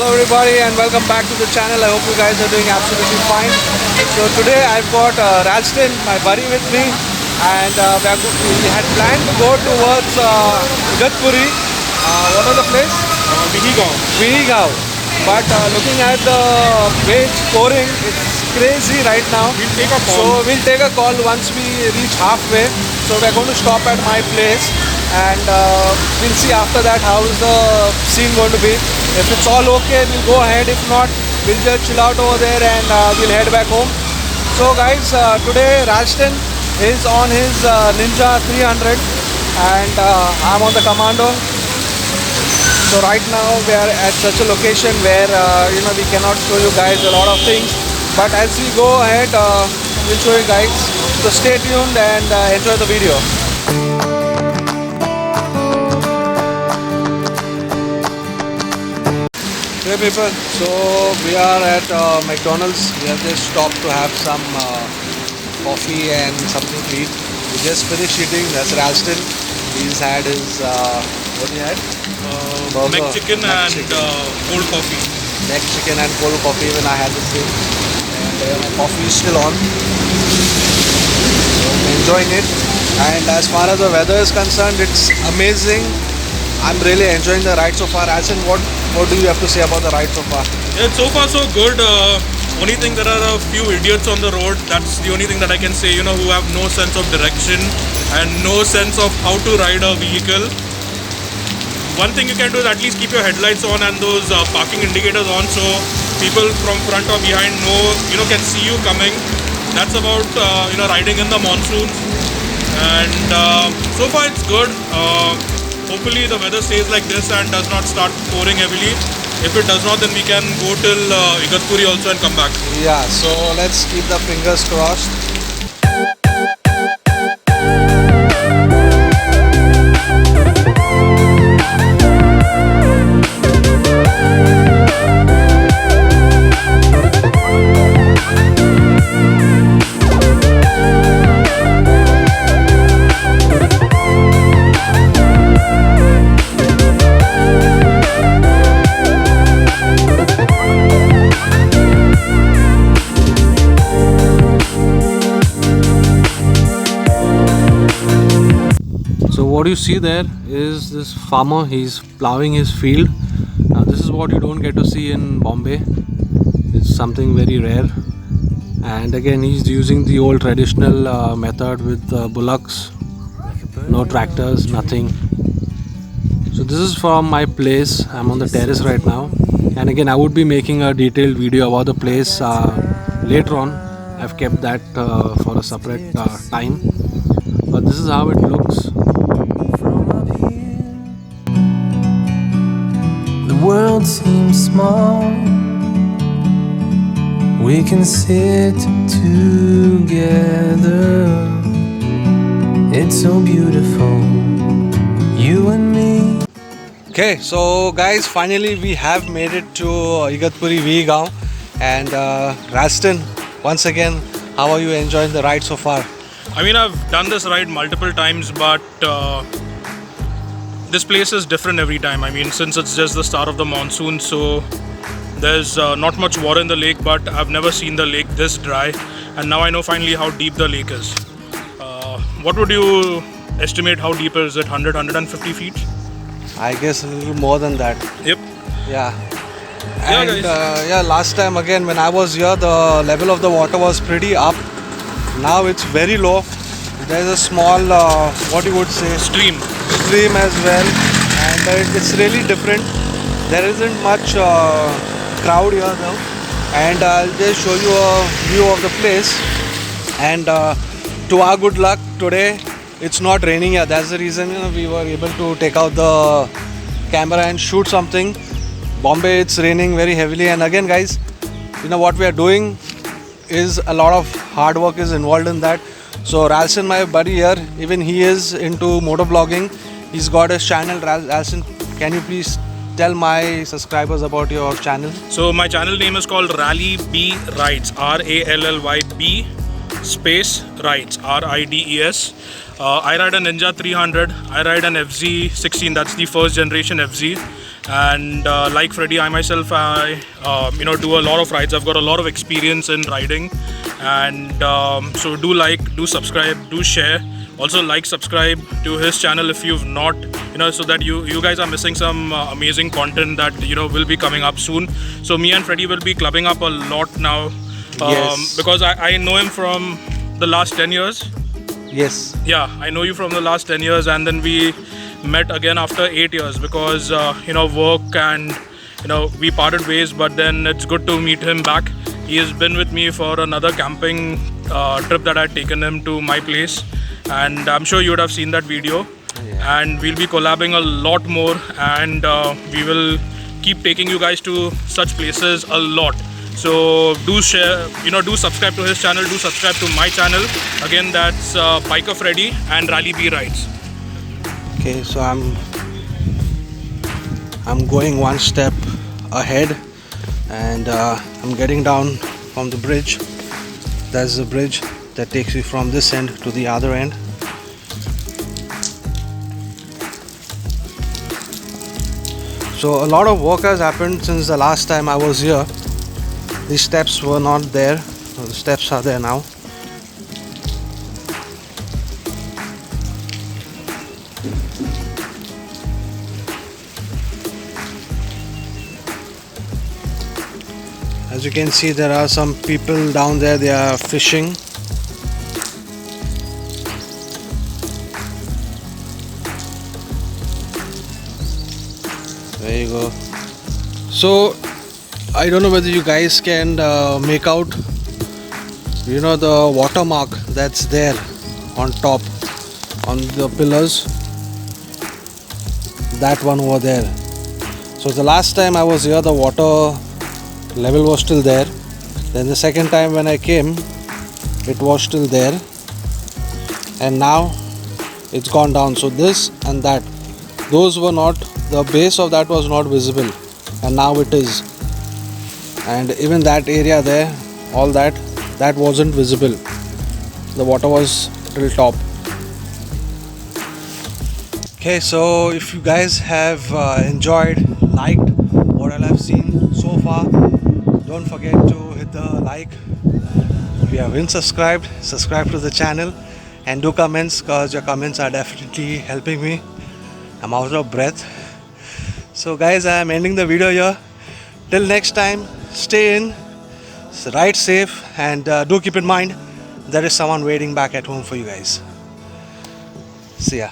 Hello everybody and welcome back to the channel. I hope you guys are doing absolutely fine. So today I've got Ralston, my buddy, with me, and we had planned to go towards Igatpuri. What was the place? Vinigaon. But looking at the way it's pouring, it's crazy right now. We'll take a call. So we'll take a call once we reach halfway. So we're going to stop at my place and we'll see after that how is the scene going to be. If it's all okay, we'll go ahead. If not, we'll just chill out over there and we'll head back home. So guys, today Ralston is on his Ninja 300 and I'm on the Commando. So right now we are at such a location where we cannot show you guys a lot of things. But as we go ahead, we'll show you guys. So stay tuned and enjoy the video. Hey people, so we are at McDonald's. We have just stopped to have some coffee and something to eat. We just finished eating. That's Ralston. He's had his what he had? Mac chicken and cold coffee. Mac chicken and cold coffee. Even I had the same. And my coffee is still on. So I'm enjoying it. And as far as the weather is concerned, it's amazing. I'm really enjoying the ride so far. Ralston, what do you have to say about the ride so far? Yeah, so far so good. Only thing, there are a few idiots on the road. That's the only thing that I can say. Who have no sense of direction and no sense of how to ride a vehicle. One thing you can do is at least keep your headlights on and those parking indicators on, so people from front or behind can see you coming. That's about riding in the monsoon. And so far it's good. Hopefully the weather stays like this and does not start pouring heavily. If it does not, then we can go till Igatpuri also and come back. Yeah, so let's keep the fingers crossed. So what you see there is this farmer. He's plowing his field. Now this is what you don't get to see in Bombay. It's something very rare. And again, he's using the old traditional method with bullocks. No tractors, nothing. So this is from my place. I'm on the terrace right now. And again, I would be making a detailed video about the place later on. I've kept that for a separate time. But this is how it looks. The world seems small. We can sit together. It's so beautiful, you and me. Okay, so guys, finally we have made it to Igatpuri Vinigaon. And Ralston, once again, how are you enjoying the ride so far? I mean, I've done this ride multiple times, but this place is different every time. I mean, since it's just the start of the monsoon, so there's not much water in the lake, but I've never seen the lake this dry. And now I know finally how deep the lake is. What would you estimate how deep is it? 100, 150 feet? I guess a little more than that. Yep. Yeah. Yeah, And guys. last time again when I was here, the level of the water was pretty up. Now it's very low. There's a small, what you would say, Stream. stream as well, and it's really different. There isn't much crowd here though, and I'll just show you a view of the place. And to our good luck, today it's not raining here. That's the reason we were able to take out the camera and shoot something. Bombay, it's raining very heavily, and again guys, what we are doing is a lot of hard work is involved in that. So Ralston, my buddy here, even he is into motovlogging. He's got his channel. Ralston, can you please tell my subscribers about your channel? So my channel name is called Rally B Rides, RALLYB. space rides, RIDES. I ride a Ninja 300. I ride an FZ16. That's the first generation FZ. And like Freddy, I myself, do a lot of rides. I've got a lot of experience in riding, and so do like, do subscribe, do share. Also like, subscribe to his channel if you've not, so that you guys are missing some amazing content that will be coming up soon. So me and Freddy will be clubbing up a lot now, Yes. because I know him from the last 10 years. Yes. Yeah, I know you from the last 10 years, and then we met again after 8 years because work, and we parted ways. But then it's good to meet him back. He has been with me for another camping trip that I had taken him to my place, and I'm sure you would have seen that video. Yeah. And we'll be collabing a lot more, and we will keep taking you guys to such places a lot. So do share, do subscribe to his channel, do subscribe to my channel. Again, that's Biker Freddy and Rally B Rides. Okay, so I'm going one step ahead, and I'm getting down from the bridge. That's the bridge that takes you from this end to the other end. So a lot of work has happened since the last time I was here. These steps were not there. So the steps are there now. As you can see, there are some people down there, they are fishing. There you go. So I don't know whether you guys can make out the watermark that's there on top on the pillars, that one over there. So the last time I was here, the water level was still there. Then the second time when I came, it was still there, and now it's gone down. So this and that, those were not, the base of that was not visible, and now it is. And even that area there, all that wasn't visible. The water was till top. Okay, so if you guys have enjoyed, liked what all I've seen so far, don't forget to hit the like. If you haven't subscribed, subscribe to the channel, and do comments, because your comments are definitely helping me. I'm out of breath. So guys, I'm ending the video here. Till next time, stay in, ride safe, and do keep in mind there is someone waiting back at home for you guys. See ya.